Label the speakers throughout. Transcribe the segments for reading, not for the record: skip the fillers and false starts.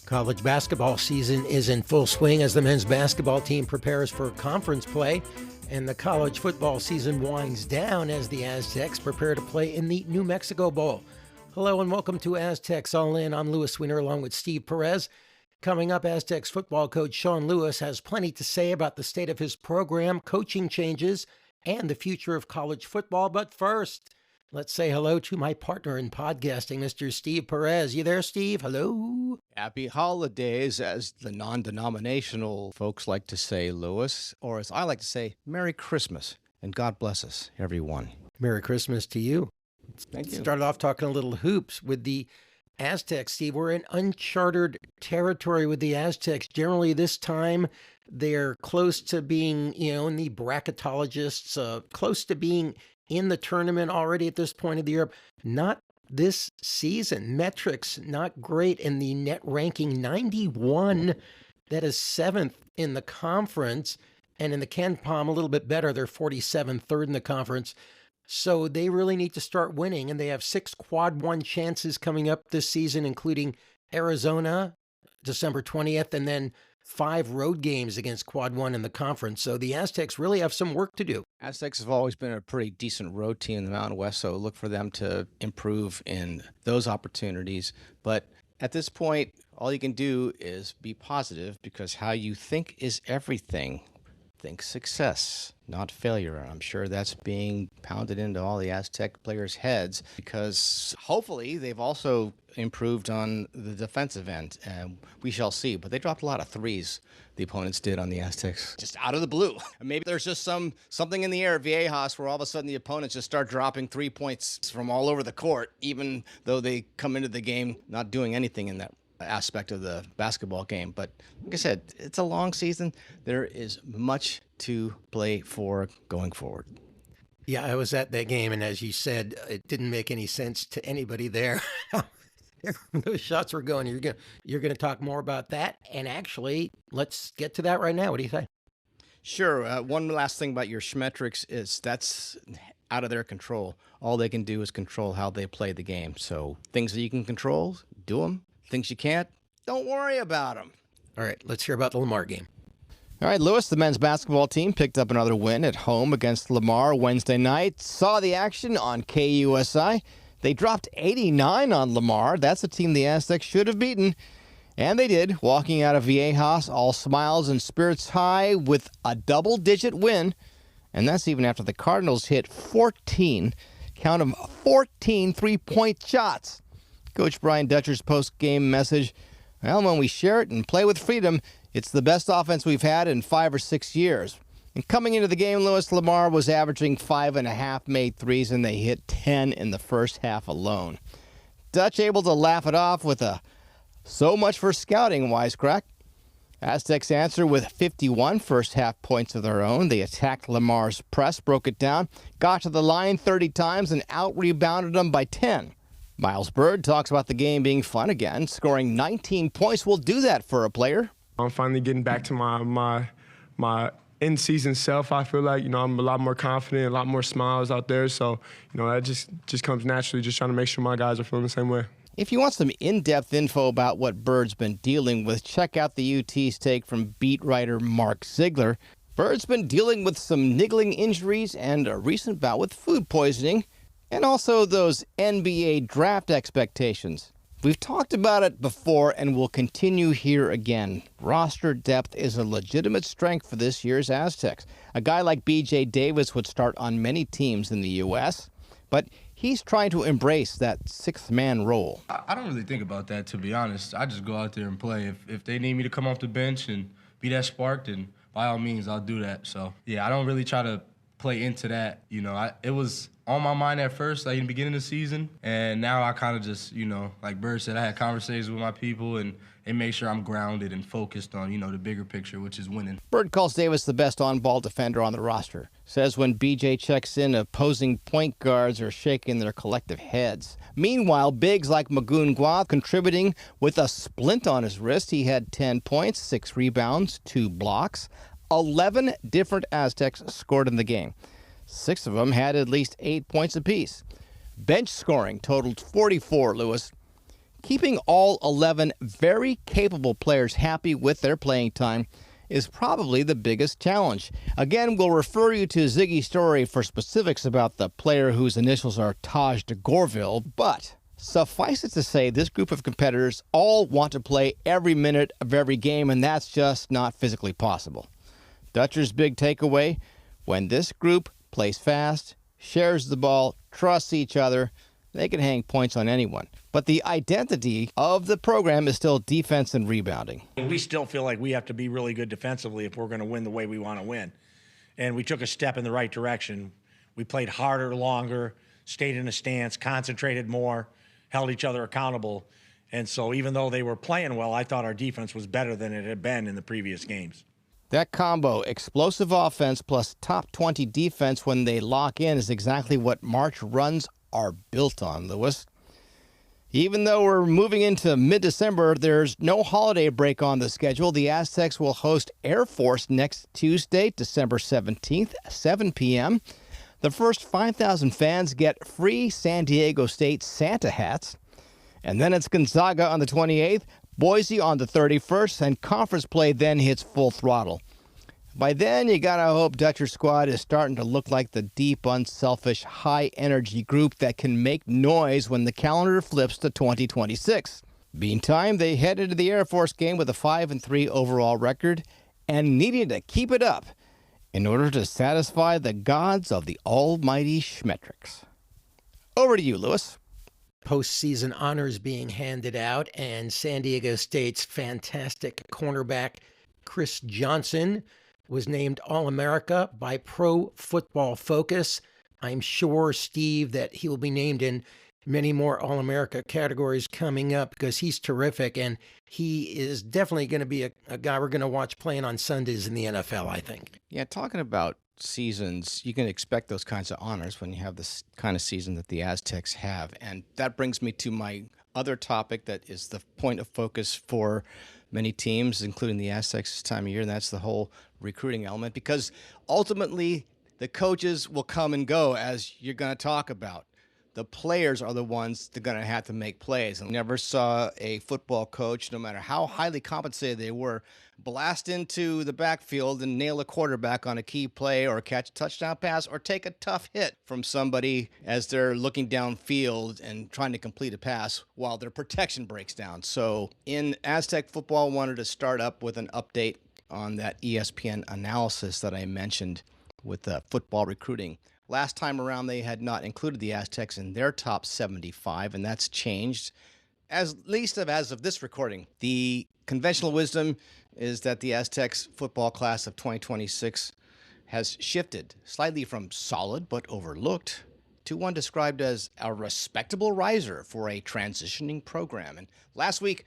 Speaker 1: College basketball season is in full swing as the men's basketball team prepares for conference play, and the college football season winds down as the Aztecs prepare to play in the New Mexico Bowl. Hello and welcome to Aztecs All In. I'm Weiner along with Steve Perez. Coming up, Aztecs football coach Sean Lewis has plenty to say about the state of his program, coaching changes, and the future of college football. But first, let's say hello to my partner in podcasting, Mr. Steve Perez. You there, Steve? Hello.
Speaker 2: Happy holidays, as the non-denominational folks like to say, Lewis, or as I like to say, Merry Christmas, and God bless us, everyone.
Speaker 1: Merry Christmas to you.
Speaker 2: Thank you.
Speaker 1: Started off talking a little hoops with the Aztecs, Steve. We're in uncharted territory with the Aztecs. Generally, this time, they're close to being, in the bracketologists, close to being in the tournament already at this point of the year. Not this season. Metrics not great in the net ranking, 91. That is 7th in the conference. And in the KenPom, a little bit better. They're 47th, 3rd in the conference. So they really need to start winning. And they have 6 quad 1 chances coming up this season, including Arizona, December 20th, and then 5 road games against quad 1 in the conference. So the Aztecs really have some work to do.
Speaker 2: Aztecs have always been a pretty decent road team in the Mountain West, so look for them to improve in those opportunities. But at this point, all you can do is be positive, because how you think is everything. Think success, not failure. And I'm sure that's being pounded into all the Aztec players' heads, because hopefully they've also improved on the defensive end, and we shall see. But they dropped a lot of threes, the opponents did, on the Aztecs, just out of the blue. Maybe there's just something in the air at Viejas where all of a sudden the opponents just start dropping 3 points from all over the court, even though they come into the game not doing anything in that aspect of the basketball game. But like I said, it's a long season. There is much to play for going forward.
Speaker 1: Yeah, I was at that game, and as you said, it didn't make any sense to anybody there. Those shots were going. You're going to talk more about that, and actually, let's get to that right now. What do you say?
Speaker 2: Sure. One last thing about your Schmetrics is that's out of their control. All they can do is control how they play the game. So things that you can control, do them. Things you can't, don't worry about them.
Speaker 1: All right, let's hear about the Lamar game.
Speaker 2: All right, Lewis, the men's basketball team picked up another win at home against Lamar Wednesday night. Saw the action on KUSI. They dropped 89 on Lamar. That's a team the Aztecs should have beaten. And they did, walking out of Viejas all smiles and spirits high with a double-digit win. And that's even after the Cardinals hit 14, count them 14 three-point shots. Coach Brian Dutcher's post-game message, well, when we share it and play with freedom, it's the best offense we've had in 5 or 6 years. And coming into the game, Lewis, Lamar was averaging 5.5 made threes, and they hit 10 in the first half alone. Dutch able to laugh it off with a so much for scouting wisecrack. Aztecs answer with 51 first-half points of their own. They attacked Lamar's press, broke it down, got to the line 30 times, and out-rebounded them by 10. Miles Bird talks about the game being fun again. Scoring 19 points will do that for a player.
Speaker 3: I'm finally getting back to my in-season self. I feel like, I'm a lot more confident, a lot more smiles out there. So, that just comes naturally, just trying to make sure my guys are feeling the same way.
Speaker 2: If you want some in-depth info about what Bird's been dealing with, check out the UT's take from beat writer Mark Ziegler. Bird's been dealing with some niggling injuries and a recent bout with food poisoning, and also those NBA draft expectations. We've talked about it before and will continue here again. Roster depth is a legitimate strength for this year's Aztecs. A guy like B.J. Davis would start on many teams in the U.S., but he's trying to embrace that sixth-man role.
Speaker 4: I don't really think about that, to be honest. I just go out there and play. If they need me to come off the bench and be that spark, then by all means, I'll do that. So, yeah, I don't really try to play into that. It was on my mind at first, like in the beginning of the season, and now I kind of just, like Bird said, I had conversations with my people, and they make sure I'm grounded and focused on, the bigger picture, which is winning.
Speaker 2: Bird calls Davis the best on-ball defender on the roster. Says when BJ checks in, opposing point guards are shaking their collective heads. Meanwhile, bigs like Magoon Guath contributing with a splint on his wrist. He had 10 points, 6 rebounds, 2 blocks. 11 different Aztecs scored in the game. 6 of them had at least 8 points apiece. Bench scoring totaled 44, Lewis. Keeping all 11 very capable players happy with their playing time is probably the biggest challenge. Again, we'll refer you to Ziggy Story for specifics about the player whose initials are Taj de Gorville, but suffice it to say this group of competitors all want to play every minute of every game, and that's just not physically possible. Dutcher's big takeaway: when this group plays fast, shares the ball, trusts each other, they can hang points on anyone. But the identity of the program is still defense and rebounding.
Speaker 5: We still feel like we have to be really good defensively if we're going to win the way we want to win. And we took a step in the right direction. We played harder, longer, stayed in a stance, concentrated more, held each other accountable. And so even though they were playing well, I thought our defense was better than it had been in the previous games.
Speaker 2: That combo, explosive offense plus top 20 defense when they lock in, is exactly what March runs are built on, Lewis. Even though we're moving into mid-December, there's no holiday break on the schedule. The Aztecs will host Air Force next Tuesday, December 17th, 7 p.m. The first 5,000 fans get free San Diego State Santa hats. And then it's Gonzaga on the 28th, Boise on the 31st, and conference play then hits full throttle. By then, you gotta hope Dutcher's squad is starting to look like the deep, unselfish, high-energy group that can make noise when the calendar flips to 2026. Meantime, they head into the Air Force game with a 5-3 overall record and needing to keep it up in order to satisfy the gods of the almighty Schmetrics. Over to you, Lewis.
Speaker 1: Postseason honors being handed out, and San Diego State's fantastic cornerback Chris Johnson was named All-America by Pro Football Focus. I'm sure, Steve, that he will be named in many more All-America categories coming up because he's terrific, and he is definitely going to be a guy we're going to watch playing on Sundays in the NFL, I think.
Speaker 2: Yeah, talking about seasons, you can expect those kinds of honors when you have this kind of season that the Aztecs have. And that brings me to my other topic that is the point of focus for many teams, including the Aztecs this time of year, and that's the whole recruiting element, because ultimately the coaches will come and go, as you're going to talk about. The players are the ones that are going to have to make plays. I never saw a football coach, no matter how highly compensated they were, blast into the backfield and nail a quarterback on a key play or catch a touchdown pass or take a tough hit from somebody as they're looking downfield and trying to complete a pass while their protection breaks down. So in Aztec football, I wanted to start up with an update on that ESPN analysis that I mentioned with football recruiting. Last time around, they had not included the Aztecs in their top 75, and that's changed, as of this recording. The conventional wisdom is that the Aztecs football class of 2026 has shifted slightly from solid but overlooked to one described as a respectable riser for a transitioning program. And last week,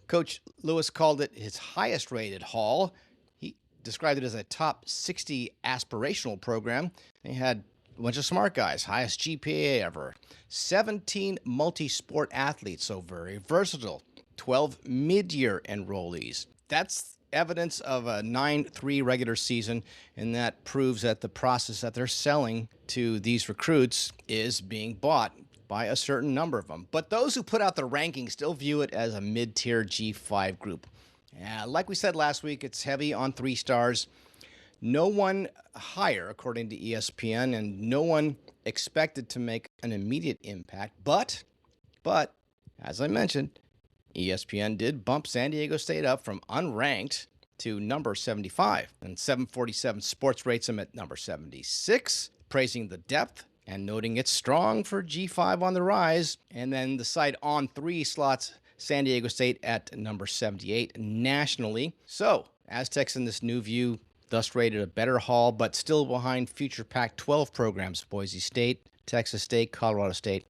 Speaker 2: Coach Lewis called it his highest-rated haul. He described it as a top 60 aspirational program. They had a bunch of smart guys, highest GPA ever, 17 multi-sport athletes, so very versatile, 12 mid-year enrollees. That's evidence of a 9-3 regular season, and that proves that the process that they're selling to these recruits is being bought by a certain number of them. But those who put out the rankings still view it as a mid-tier G5 group. Like we said last week, it's heavy on 3 stars. No one higher, according to ESPN, and no one expected to make an immediate impact. But, as I mentioned, ESPN did bump San Diego State up from unranked to number 75. And 747 Sports rates them at number 76, praising the depth and noting it's strong for G5 on the rise. And then the site On 3 slots San Diego State at number 78 nationally. So, Aztecs in this new view thus rated a better haul, but still behind future Pac-12 programs, Boise State, Texas State, Colorado State,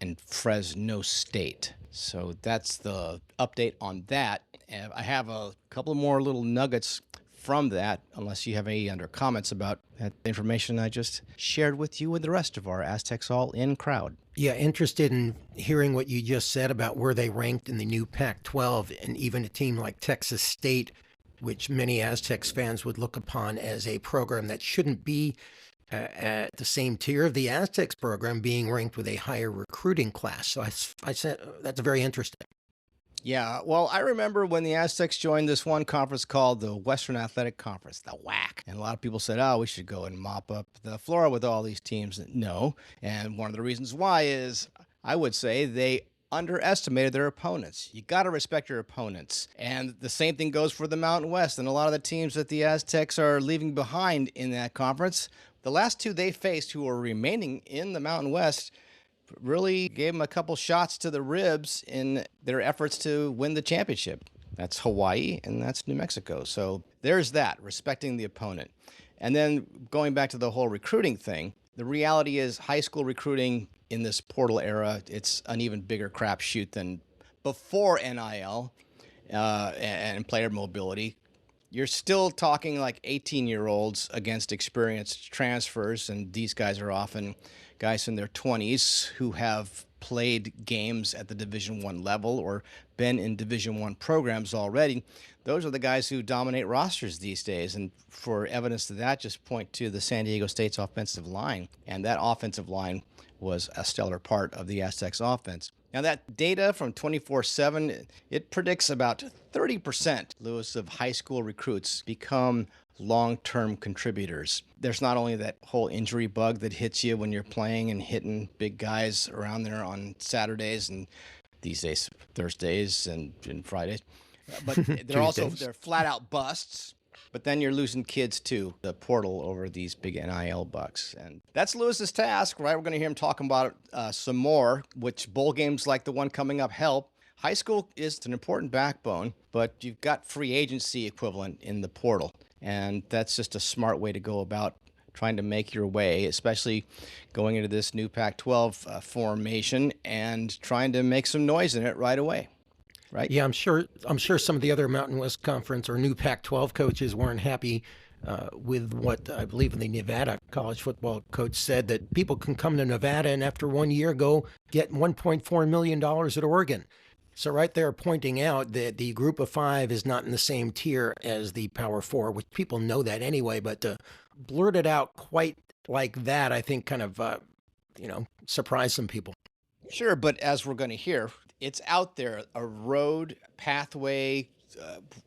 Speaker 2: and Fresno State. So that's the update on that. And I have a couple more little nuggets from that, unless you have any other comments about that information I just shared with you and the rest of our Aztecs All-In crowd.
Speaker 1: Yeah, interested in hearing what you just said about where they ranked in the new Pac-12, and even a team like Texas State, which many Aztecs fans would look upon as a program that shouldn't be at the same tier of the Aztecs program, being ranked with a higher recruiting class. So I said that's very interesting.
Speaker 2: Yeah, well, I remember when the Aztecs joined this one conference called the Western Athletic Conference, the WAC. And a lot of people said, oh, we should go and mop up the floor with all these teams. No. And one of the reasons why is, I would say, they underestimated their opponents. You got to respect your opponents. And the same thing goes for the Mountain West. And a lot of the teams that the Aztecs are leaving behind in that conference, the last two they faced who are remaining in the Mountain West really gave them a couple shots to the ribs in their efforts to win the championship. That's Hawaii and that's New Mexico. So there's that, respecting the opponent. And then going back to the whole recruiting thing, the reality is high school recruiting in this portal era, it's an even bigger crapshoot than before NIL and player mobility. You're still talking like 18-year-olds against experienced transfers, and these guys are often guys in their 20s who have played games at the Division I level or been in Division I programs already. Those are the guys who dominate rosters these days. And for evidence to that, just point to the San Diego State's offensive line. And that offensive line was a stellar part of the Aztecs offense. Now, that data from 24/7, it predicts about 30%, Lewis, of high school recruits become long-term contributors. There's not only that whole injury bug that hits you when you're playing and hitting big guys around there on Saturdays and these days Thursdays and Fridays, but they're flat-out busts. But then you're losing kids to the portal over these big NIL bucks. And that's Lewis's task, right? We're going to hear him talking about it some more, which bowl games like the one coming up help. High school is an important backbone, but you've got free agency equivalent in the portal. And that's just a smart way to go about trying to make your way, especially going into this new Pac-12 formation and trying to make some noise in it right away. Right?
Speaker 1: Yeah, I'm sure some of the other Mountain West Conference or new Pac-12 coaches weren't happy with what I believe the Nevada college football coach said, that people can come to Nevada and after 1 year go get $1.4 million at Oregon. So right there pointing out that the group of five is not in the same tier as the Power Four, which people know that anyway, but to blurt it out quite like that, I think kind of, surprised some people.
Speaker 2: Sure, but as we're going to hear, it's out there, a road, pathway,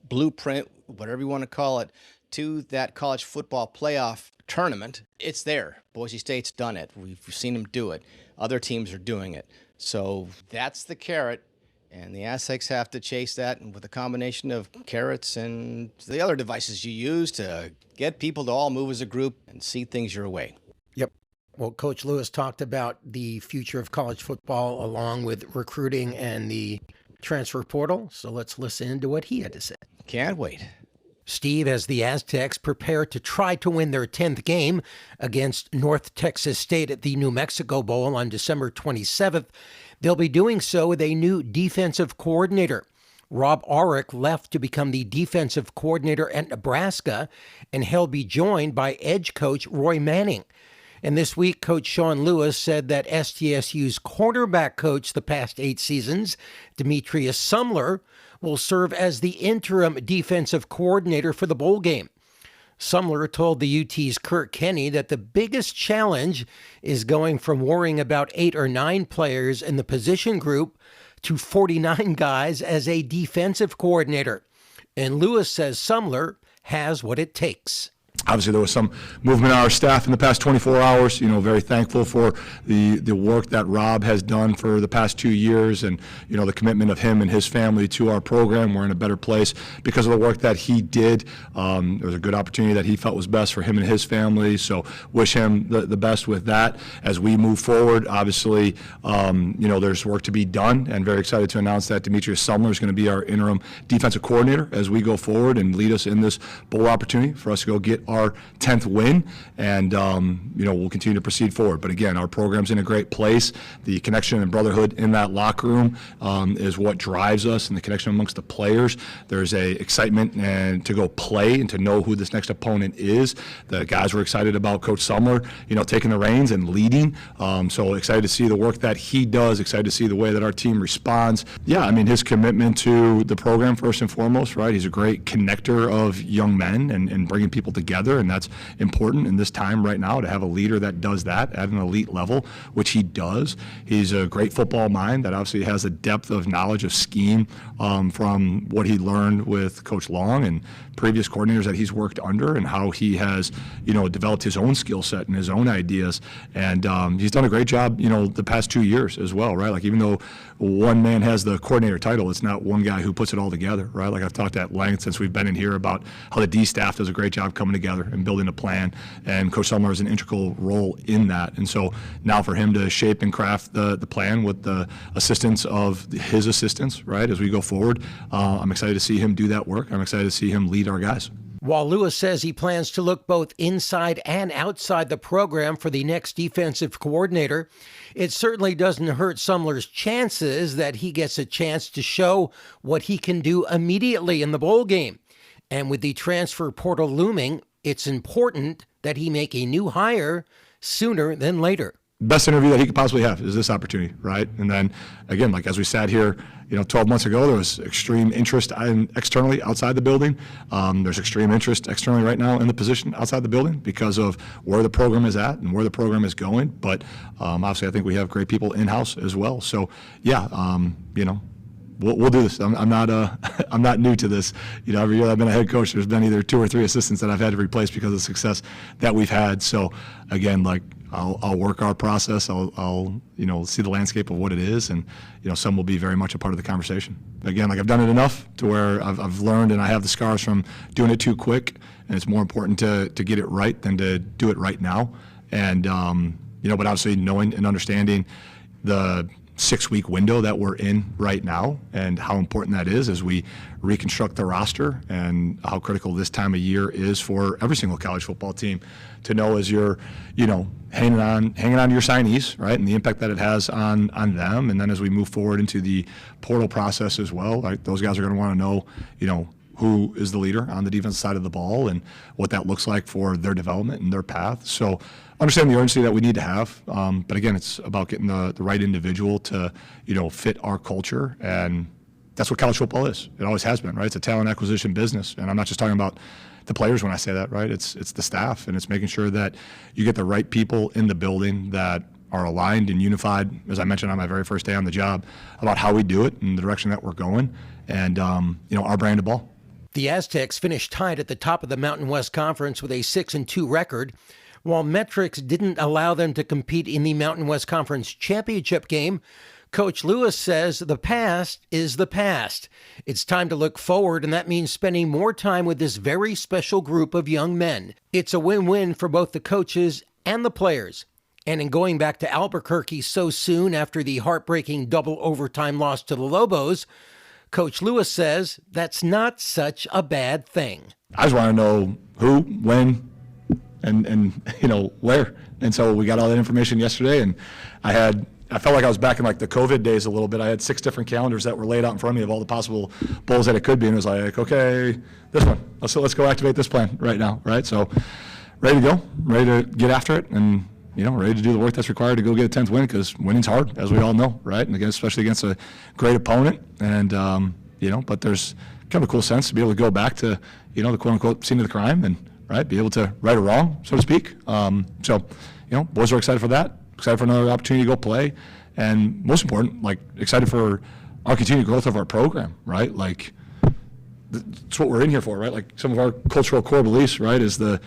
Speaker 2: blueprint, whatever you want to call it, to that college football playoff tournament. It's there. Boise State's done it. We've seen them do it. Other teams are doing it. So that's the carrot, and the Aztecs have to chase that, and with a combination of carrots and the other devices you use to get people to all move as a group and see things your way.
Speaker 1: Yep. Well, Coach Lewis talked about the future of college football along with recruiting and the transfer portal. So let's listen to what he had to say.
Speaker 2: Can't wait.
Speaker 1: Steve, as the Aztecs prepare to try to win their 10th game against North Texas State at the New Mexico Bowl on December 27th, they'll be doing so with a new defensive coordinator. Rob Aurick left to become the defensive coordinator at Nebraska, and he'll be joined by edge coach Roy Manning. And this week, Coach Sean Lewis said that STSU's quarterback coach the past 8 seasons, Demetrius Sumler, will serve as the interim defensive coordinator for the bowl game. Sumler told the UT's Kurt Kenny that the biggest challenge is going from worrying about 8 or 9 players in the position group to 49 guys as a defensive coordinator. And Lewis says Sumler has what it takes.
Speaker 6: Obviously, there was some movement on our staff in the past 24 hours. Very thankful for the work that Rob has done for the past 2 years, and the commitment of him and his family to our program. We're in a better place because of the work that he did. There was a good opportunity that he felt was best for him and his family. So wish him the best with that as we move forward. Obviously, there's work to be done, and very excited to announce that Demetrius Sumler is going to be our interim defensive coordinator as we go forward and lead us in this bowl opportunity for us to go get our 10th win, and we'll continue to proceed forward. But again, our program's in a great place. The connection and brotherhood in that locker room is what drives us, and the connection amongst the players. There's a excitement and to go play and to know who this next opponent is. The guys were excited about Coach Sumler, taking the reins and leading. So excited to see the work that he does. Excited to see the way that our team responds. Yeah, his commitment to the program first and foremost, right? He's a great connector of young men and bringing people together. together, and that's important in this time right now to have a leader that does that at an elite level, which he does. He's a great football mind that obviously has a depth of knowledge of scheme from what he learned with Coach Long and previous coordinators that he's worked under, and how he has, developed his own skill set and his own ideas. And he's done a great job, the past 2 years as well, right? Like, even though one man has the coordinator title, it's not one guy who puts it all together, right? Like, I've talked at length since we've been in here about how the D staff does a great job coming together and building a plan, and Coach Lamar is an integral role in that. And so now for him to shape and craft the plan with the assistance of his assistants, right, as we go forward, I'm excited to see him do that work. I'm excited to see him lead our guys.
Speaker 1: While Lewis says he plans to look both inside and outside the program for the next defensive coordinator, it certainly doesn't hurt Sumler's chances that he gets a chance to show what he can do immediately in the bowl game. And with the transfer portal looming, it's important that he make a new hire sooner than later.
Speaker 6: Best interview that he could possibly have is this opportunity, right? And then, again, like as we sat here, 12 months ago, there was extreme interest externally outside the building. There's extreme interest externally right now in the position outside the building because of where the program is at and where the program is going. But obviously, I think we have great people in-house as well. So, yeah, we'll do this. I'm not new to this. Every year I've been a head coach, there's been either 2 or 3 assistants that I've had to replace because of the success that we've had. So, again, like, I'll work our process. I'll see the landscape of what it is, and some will be very much a part of the conversation. Again, like, I've done it enough to where I've learned, and I have the scars from doing it too quick, and it's more important to get it right than to do it right now. And but obviously knowing and understanding the 6-week window that we're in right now and how important that is as we reconstruct the roster, and how critical this time of year is for every single college football team to know as you're, hanging on to your signees, right, and the impact that it has on them. And then as we move forward into the portal process as well, like, those guys are going to want to know, who is the leader on the defensive side of the ball and what that looks like for their development and their path. So understand the urgency that we need to have. But again, it's about getting the right individual to, fit our culture. And that's what college football is. It always has been, right? It's a talent acquisition business. And I'm not just talking about the players when I say that, right? It's the staff, and it's making sure that you get the right people in the building that are aligned and unified, as I mentioned on my very first day on the job, about how we do it and the direction that we're going, and our brand of ball.
Speaker 1: The Aztecs finished tied at the top of the Mountain West Conference with a 6-2 record. While metrics didn't allow them to compete in the Mountain West Conference championship game, Coach Lewis says the past is the past. It's time to look forward, and that means spending more time with this very special group of young men. It's a win-win for both the coaches and the players. And in going back to Albuquerque so soon after the heartbreaking double overtime loss to the Lobos, Coach Lewis says that's not such a bad thing.
Speaker 6: I just want to know who, when, and where. And so we got all that information yesterday, and I felt like I was back in like the COVID days a little bit. I had 6 different calendars that were laid out in front of me of all the possible bowls that it could be, and it was like, okay, this one. Let's go activate this plan right now, right? So ready to go, ready to get after it, and ready to do the work that's required to go get a 10th win, because winning's hard, as we all know, right? And again, especially against a great opponent. And, but there's kind of a cool sense to be able to go back to, the quote-unquote scene of the crime and, right, be able to right a wrong, so to speak. Boys are excited for that, excited for another opportunity to go play. And most important, like, excited for our continued growth of our program, right? Like, that's what we're in here for, right? Like, some of our cultural core beliefs, right, is the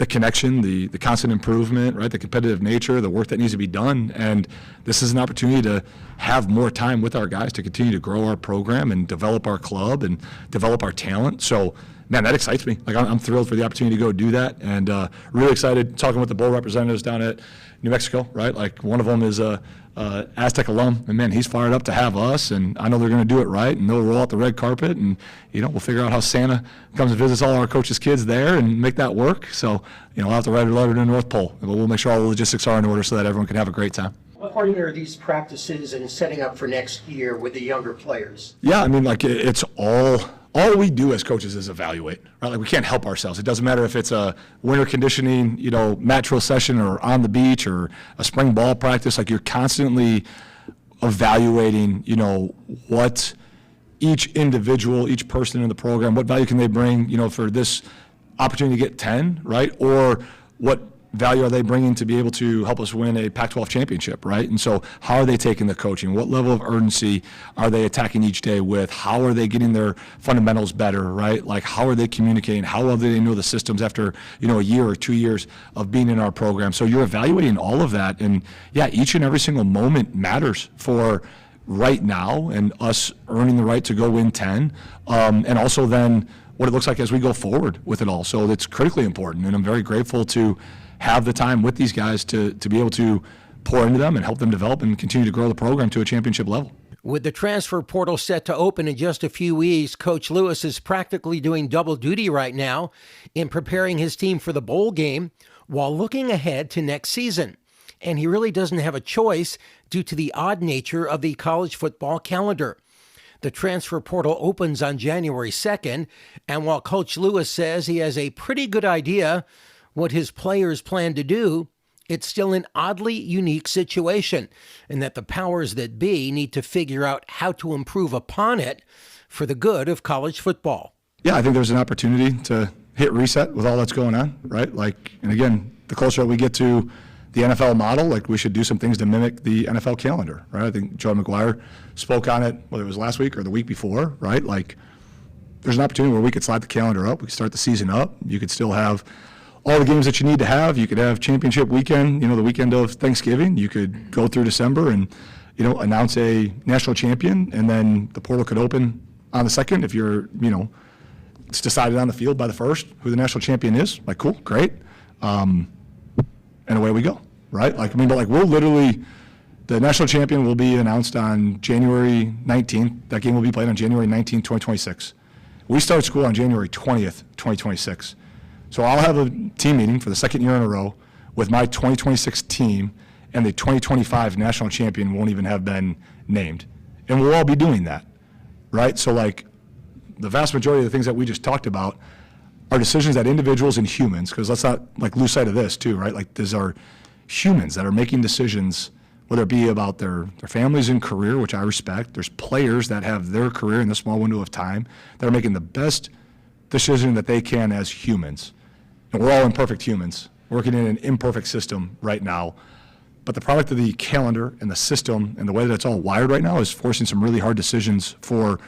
Speaker 6: connection, the constant improvement, right, the competitive nature, the work that needs to be done. And this is an opportunity to have more time with our guys to continue to grow our program and develop our club and develop our talent. So, man, that excites me. Like, I'm thrilled for the opportunity to go do that, and really excited talking with the bowl representatives down at New Mexico, right? Like, one of them is a Aztec alum, and man, he's fired up to have us, and I know they're going to do it right, and they'll roll out the red carpet, and we'll figure out how Santa comes and visits all our coaches' kids there and make that work. So, I'll have to write a letter to the North Pole, but we'll make sure all the logistics are in order so that everyone can have a great time.
Speaker 1: What part are these practices and setting up for next year with the younger players?
Speaker 6: Yeah, I mean, like, it's all we do as coaches is evaluate, right? Like, we can't help ourselves. It doesn't matter if it's a winter conditioning, mat drill session, or on the beach, or a spring ball practice. Like, you're constantly evaluating, what each individual, each person in the program, what value can they bring, for this opportunity to get 10, right? Or what value are they bringing to be able to help us win a Pac-12 championship, right? And so how are they taking the coaching? What level of urgency are they attacking each day with? How are they getting their fundamentals better, right? Like, how are they communicating? How well do they know the systems after, a year or 2 years of being in our program? So you're evaluating all of that. And yeah, each and every single moment matters for right now and us earning the right to go win 10. And also then what it looks like as we go forward with it all. So it's critically important. And I'm very grateful to have the time with these guys to be able to pour into them and help them develop and continue to grow the program to a championship level.
Speaker 1: With the transfer portal set to open in just a few weeks, Coach Lewis is practically doing double duty right now in preparing his team for the bowl game while looking ahead to next season. And he really doesn't have a choice due to the odd nature of the college football calendar. The transfer portal opens on January 2nd, and while Coach Lewis says he has a pretty good idea what his players plan to do, it's still an oddly unique situation, and that the powers that be need to figure out how to improve upon it for the good of college football.
Speaker 6: Yeah, I think there's an opportunity to hit reset with all that's going on, right? And again, the closer we get to the NFL model, we should do some things to mimic the NFL calendar, right? I think Joe McGuire spoke on it, whether it was last week or the week before, right? There's an opportunity where we could slide the calendar up. We could start the season up. You could still have all the games that you need to have. You could have championship weekend, the weekend of Thanksgiving. You could go through December and, announce a national champion, and then the portal could open on the 2nd if you're, it's decided on the field by the 1st who the national champion is. Cool, great. And away we go, right? We'll literally, the national champion will be announced on January 19th. That game will be played on January 19th, 2026. We start school on January 20th, 2026. So I'll have a team meeting for the 2nd year in a row with my 2026 team, and the 2025 national champion won't even have been named. And we'll all be doing that, right? So the vast majority of the things that we just talked about are decisions that individuals and humans, because let's not lose sight of this too, right? These are humans that are making decisions, whether it be about their families and career, which I respect. There's players that have their career in this small window of time that are making the best decision that they can as humans. And we're all imperfect humans working in an imperfect system right now. But the product of the calendar and the system and the way that it's all wired right now is forcing some really hard decisions for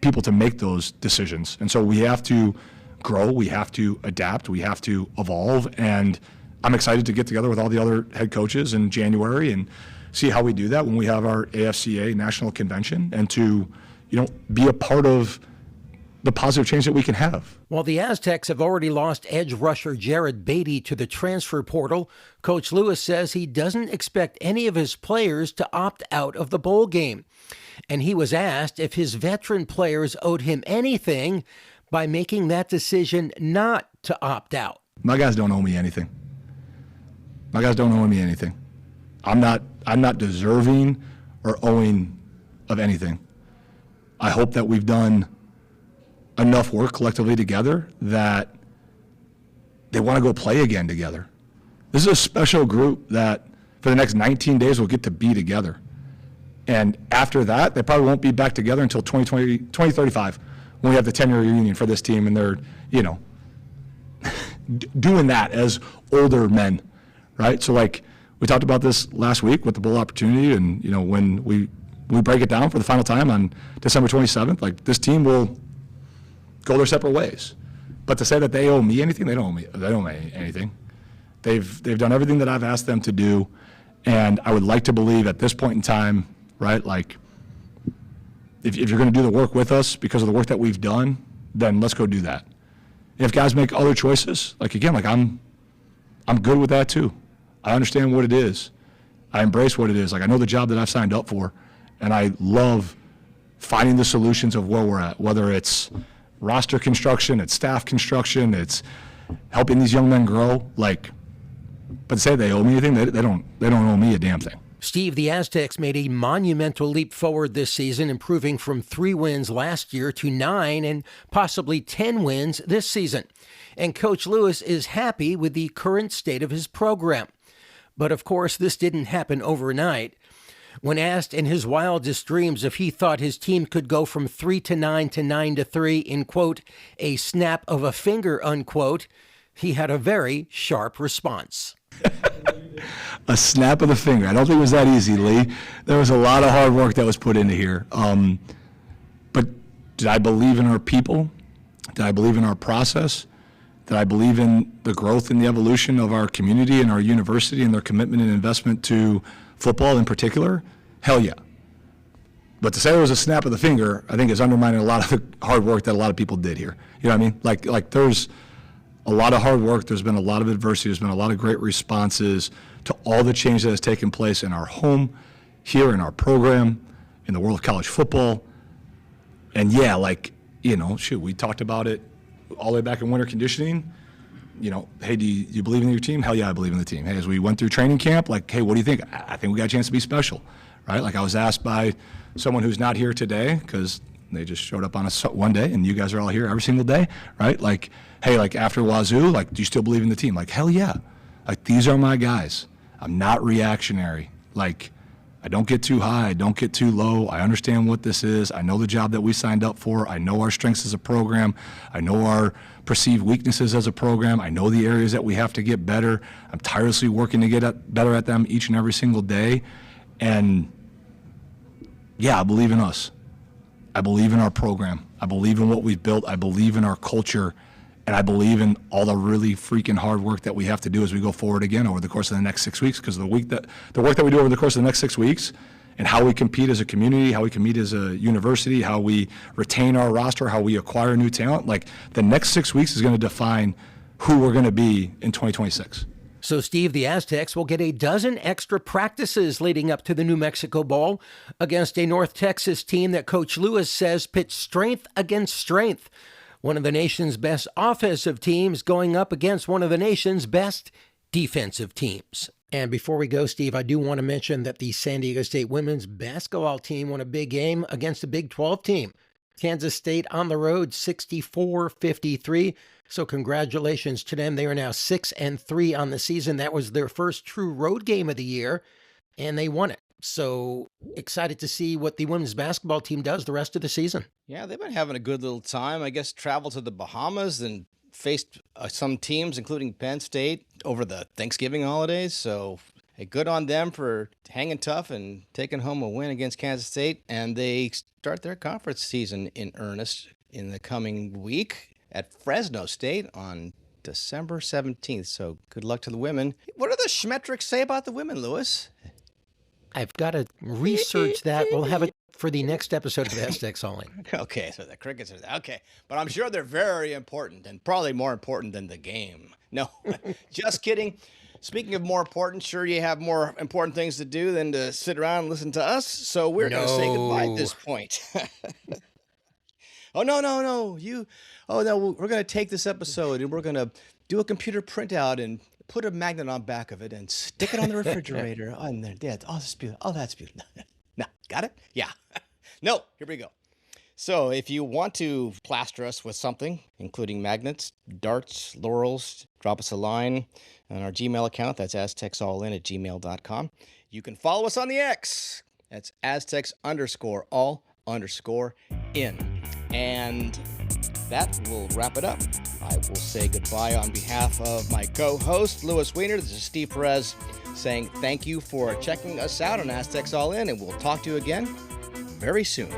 Speaker 6: people to make those decisions. And so we have to grow, we have to adapt, we have to evolve. And I'm excited to get together with all the other head coaches in January and see how we do that when we have our AFCA National Convention, and to, be a part of the positive change that we can have.
Speaker 1: While the Aztecs have already lost edge rusher Jared Beatty to the transfer portal, Coach Lewis says he doesn't expect any of his players to opt out of the bowl game. And he was asked if his veteran players owed him anything by making that decision not to opt out.
Speaker 6: My guys don't owe me anything. I'm not deserving or owing of anything. I hope that we've done enough work collectively together that they want to go play again together. This is a special group that for the next 19 days will get to be together. And after that, they probably won't be back together until 2035 when we have the 10-year reunion for this team, and they're, doing that as older men, right? So we talked about this last week with the bowl opportunity, and when we break it down for the final time on December 27th, this team will go their separate ways. But to say that they owe me anything, they don't owe me anything. They've done everything that I've asked them to do, and I would like to believe at this point in time, right, if you're going to do the work with us because of the work that we've done, then let's go do that. And if guys make other choices, I'm good with that too. I understand what it is. I embrace what it is. I know the job that I've signed up for, and I love finding the solutions of where we're at, whether it's roster construction, it's staff construction, it's helping these young men grow. But to say they owe me anything, they don't owe me a damn thing.
Speaker 1: Steve, the Aztecs made a monumental leap forward this season, improving from 3 wins last year to 9 and possibly 10 wins this season. And Coach Lewis is happy with the current state of his program. But of course, this didn't happen overnight. When asked in his wildest dreams if he thought his team could go from 3-9 to 9-3 in, quote, a snap of a finger, unquote, he had a very sharp response.
Speaker 6: A snap of the finger. I don't think it was that easy, Lee. There was a lot of hard work that was put into here. But did I believe in our people? Did I believe in our process? Did I believe in the growth and the evolution of our community and our university and their commitment and investment to football in particular? Hell yeah. But to say it was a snap of the finger, I think is undermining a lot of the hard work that a lot of people did here. You know what I mean? Like there's a lot of hard work. There's been a lot of adversity. There's been a lot of great responses to all the change that has taken place in our home, here in our program, in the world of college football. And yeah, we talked about it all the way back in winter conditioning. Hey, do you believe in your team? Hell yeah, I believe in the team. Hey, as we went through training camp, hey, what do you think? I think we got a chance to be special, right? I was asked by someone who's not here today because they just showed up on us one day, and you guys are all here every single day, right? Hey, after Wazoo, do you still believe in the team? Hell yeah. These are my guys. I'm not reactionary. I don't get too high, I don't get too low. I understand what this is. I know the job that we signed up for. I know our strengths as a program. I know our perceived weaknesses as a program. I know the areas that we have to get better. I'm tirelessly working to get better at them each and every single day. And yeah, I believe in us. I believe in our program. I believe in what we've built. I believe in our culture. And I believe in all the really freaking hard work that we have to do as we go forward again over the course of the next 6 weeks, because the work that we do over the course of the next 6 weeks and how we compete as a community, how we compete as a university, how we retain our roster, how we acquire new talent, the next 6 weeks is going to define who we're going to be in 2026.
Speaker 1: So, Steve, the Aztecs will get a dozen extra practices leading up to the New Mexico Bowl against a North Texas team that Coach Lewis says pits strength against strength. One of the nation's best offensive teams going up against one of the nation's best defensive teams. And before we go, Steve, I do want to mention that the San Diego State women's basketball team won a big game against a Big 12 team. Kansas State on the road, 64-53. So congratulations to them. They are now 6-3 on the season. That was their first true road game of the year, and they won it. So excited to see what the women's basketball team does the rest of the season.
Speaker 2: Yeah, they've been having a good little time. I guess traveled to the Bahamas and faced some teams, including Penn State, over the Thanksgiving holidays. So hey, good on them for hanging tough and taking home a win against Kansas State. And they start their conference season in earnest in the coming week at Fresno State on December 17th. So good luck to the women. What do the Schmetrics say about the women, Lewis?
Speaker 1: I've got to research that. We'll have it for the next episode of Aztecs Only.
Speaker 2: Okay, so the crickets are there. Okay, but I'm sure they're very important and probably more important than the game. No, just kidding. Speaking of more important, sure you have more important things to do than to sit around and listen to us. So we're going to say goodbye at this point. Oh, no. We're going to take this episode and we're going to do a computer printout and put a magnet on back of it and stick it on the refrigerator. Oh, and there, yeah. Oh, that's beautiful. Oh, that's beautiful. Now, got it? Yeah. No, here we go. So if you want to plaster us with something, including magnets, darts, laurels, drop us a line on our Gmail account. That's aztecsallin@gmail.com. You can follow us on the X. That's Aztecs_all_in. And that will wrap it up. I will say goodbye on behalf of my co-host, Louis Weiner. This is Steve Perez saying thank you for checking us out on Aztecs All In, and we'll talk to you again very soon.